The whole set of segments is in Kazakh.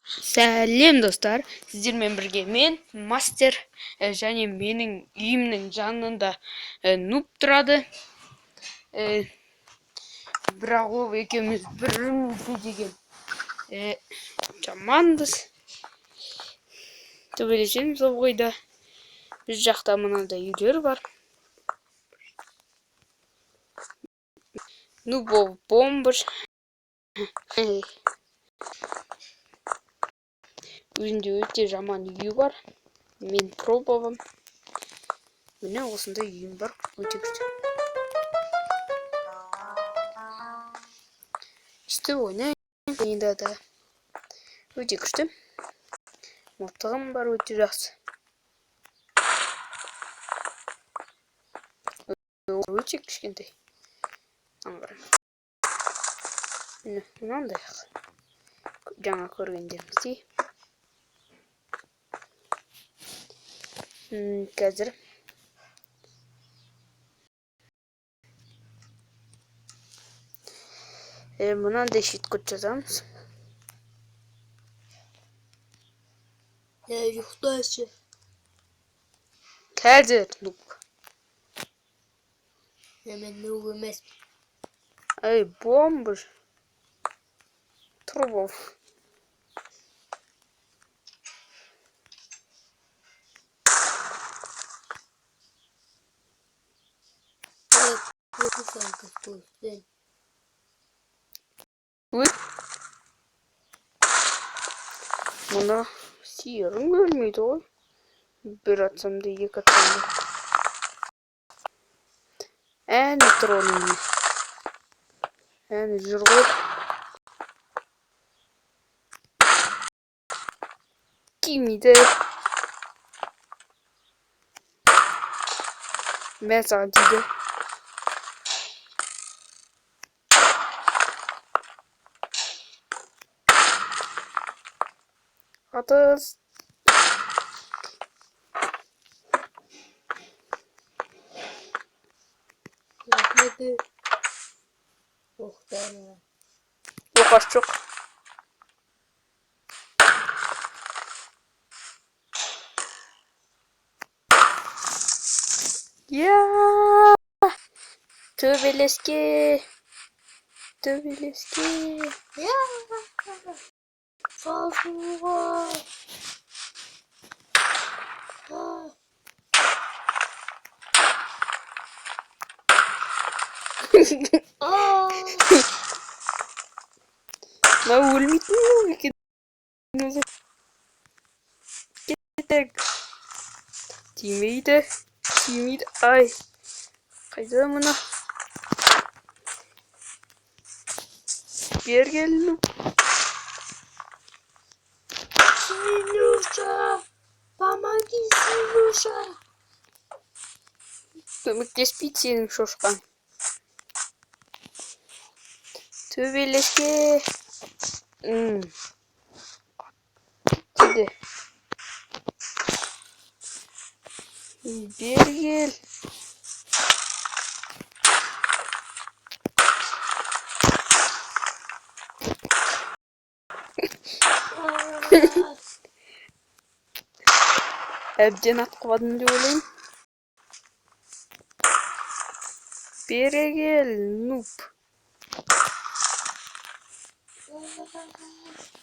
Сәлем достар, сіздермен бірге мен мастер және менің үйімнің жанында нуб тұрады. Бірақ ол екеуміз бірімізге деген жаманбыз. Төбелесеміз ол ойда. Біз жақта мынандай үйлер бар. Нуб ол бомбыш. Өзінде өте жаман үйі бар. Мен пробовам. Міне осындай үйім бар. Өте күшті. İşte ойнайында да өте күшті. Мылтығым бар, өте жақсы. Өте кішкентай. Мынандай жаңа көргендеріңіздей. Қазір мынандай шит-код жазамыз. Ұйықташы. Қазір нуб. Мен нуб емес. Ай, бомбыш. Тұрбов. Мұны сиырым өлмейді ғой. Bir atsam da iki atsam da. Әне тұр оның. Әне жүр ғой. Кимейді. Мен саған дейді. Атыз. Rahmeti. Muhtemelen. Yok az çok. Ya. Tövbeleski. Tövbeleski. Ya. Fazla. Ben ölmeyeyim mi? Gittik. Timiydi. Ay. Kaydı mına. Bir geldim. Синюша. Помоги, Синюша. Көмектеспейді сенің шошқан. Төбелеске. Деді. Бер кел. Әбден атқыбадым деп ойлаймын. Бере кел, нуб.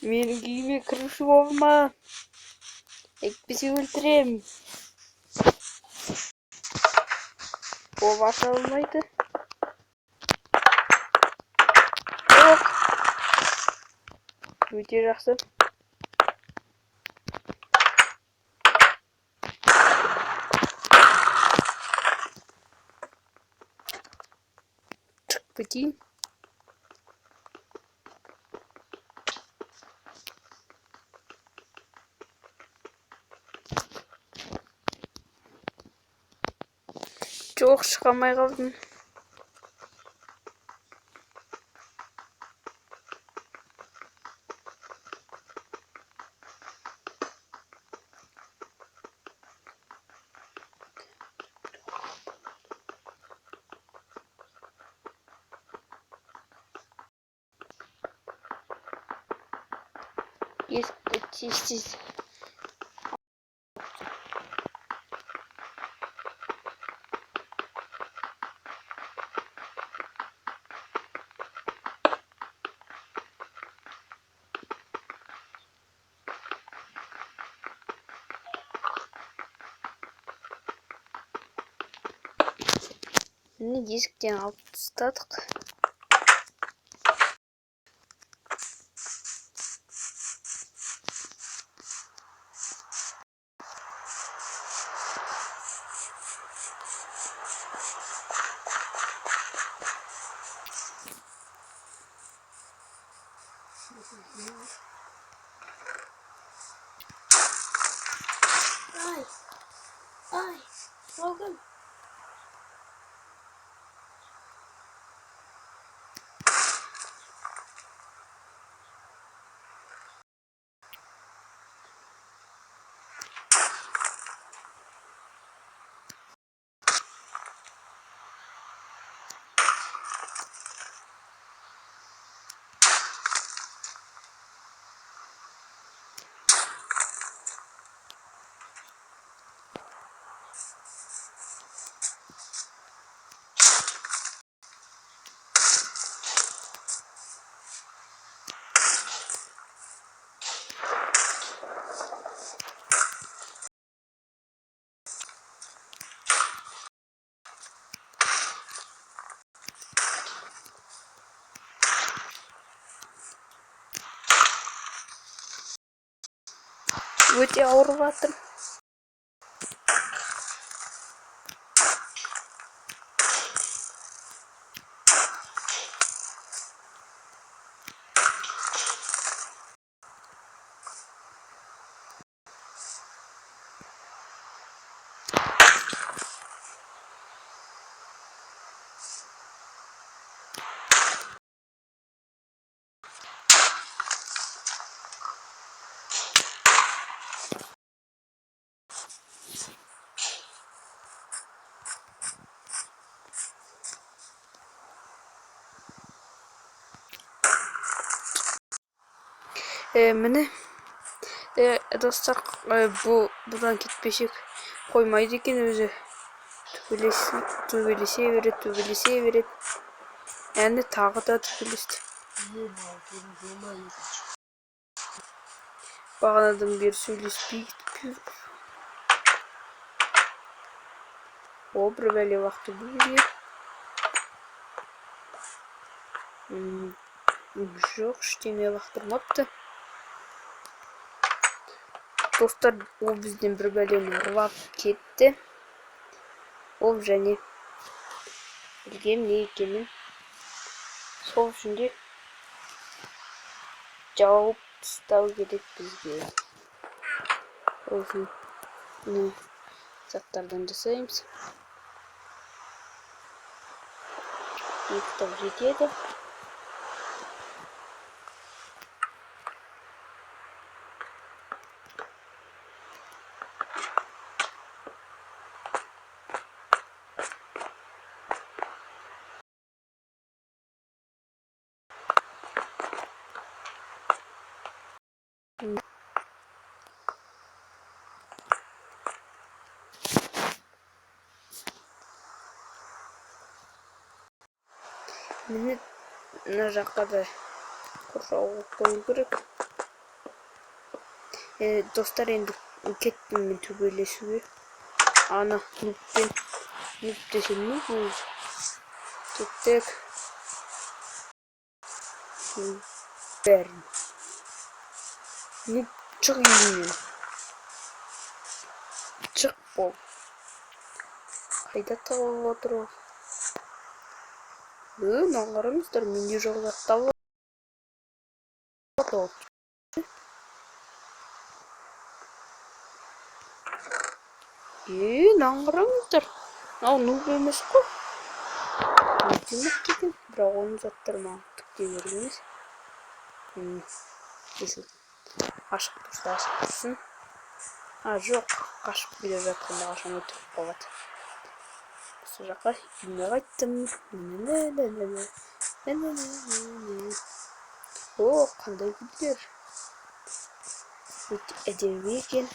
Менің үйіме кіруші болма. Әйтпесе өлтірем. Ол аша алмайды. Жоқ. Өте жақсы. Çık biteyim. Çok çıkamay kaldım. Есікті тез-тез. Міне есіктен алып тастадық. Ай. Ай. Болдым. Өте ауырып жатыр. Міне достар, бұдан кетпесек қоймайды екен өзі. Төбелесе береді. Әні тағы да төбелесті. Бағанадан бері сөйлеспей кетіп. О, бір бәле уақыты бөлге. Жоқ, ештеңе лақтырмапты. Достар, ол бізден бір бәлені ұрлап кетті. Ол және білгем не екенін. Сол үшін де жауып тастау керек бізге. Осыны заттардан жасаймыз. Екі жетеді. Міне мына жаққа да қоршауға қою керек. Достар, енді кеттім мен төбелесуге. Ана нұппен, нұп десем не өзі. Кеттік. Бәрін. Нұп, шық үйінен. Шық бол. Қайда тағып отыр ол? Наңғарыңыздар, менде жоқ заттап отыр. Наңғарыңыздар. Ал нұп емес қой. Демек деген, бірақ оның заттары маған түкте бермес. Есіл ашық тұрсын. Жоқ, қашып келе жатқанда қашан өтіп қалады. Осы жаққа үйіме қайттым. О, қандай гүлдер. with the weekend